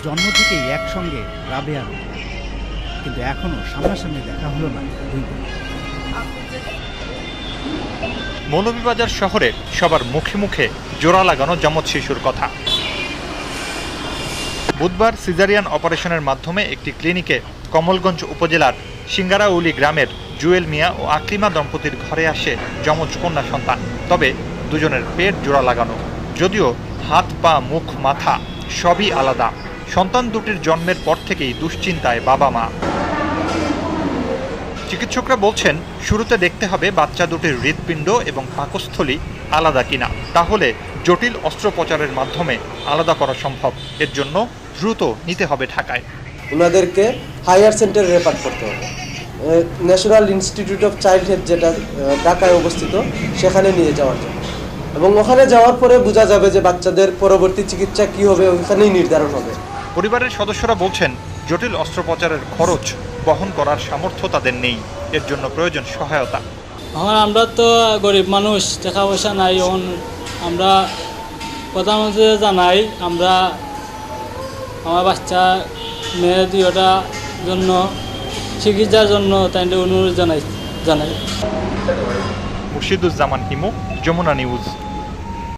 জন্ম থেকেই একসঙ্গে রাবেয়া রোকেয়া, কিন্তু এখনও সামনাসামনি দেখা হলো না দুই বোন। মৌলভীবাজার শহরে সবার মুখে মুখে জোড়া লাগানো যমজ শিশুর কথা। বুধবার সিজারিয়ান অপারেশনের মাধ্যমে একটি ক্লিনিকে কমলগঞ্জ উপজেলার সিঙ্গারাউলি গ্রামের জুয়েল মিয়া ও আকলিমা দম্পতির ঘরে আসে যমজ কন্যা সন্তান। তবে দুজনের পেট জোড়া লাগানো, যদিও হাত পা মুখ মাথা সবই আলাদা। সন্তান দুটির জন্মের পর থেকেই দুশ্চিন্তায় বাবা মা। চিকিৎসকরা বলছেন শুরুতে দেখতে হবে বাচ্চা দুটির হৃৎপিণ্ড এবং পাকস্থলী আলাদা কিনা, তাহলে জটিল অস্ত্রোপচারের মাধ্যমে আলাদা করা সম্ভব। এর জন্য দ্রুত নিতে হবে ঢাকায়। ওনাদেরকে হায়ার সেন্টারে রেফার করতে হবে। National institute of child health যেটা ঢাকায় অবস্থিত, সেখানে নিয়ে যাওয়ার জন্য, এবং ওখানে যাওয়ার পরে বোঝা যাবে যে বাচ্চাদের পরবর্তী চিকিৎসা কি হবে, ওইখানেই নির্ধারণ হবে। পরিবারের সদস্যরা বলছেন জটিল অস্ত্রোপচারের খরচ বহন করার সামর্থ্য তাদের নেই, এর জন্য প্রয়োজন সহায়তা। আমরা তো গরিব মানুষ, টাকা পয়সা নাই। আমরা প্রধানমন্ত্রী জানাই, আমরা আমার বাচ্চা মেয়ে দুইটা জন্য চিকিৎসার জন্য তাই অনুরোধ জানাই। মুর্শিদুজ্জামান হিমু, যমুনা নিউজ।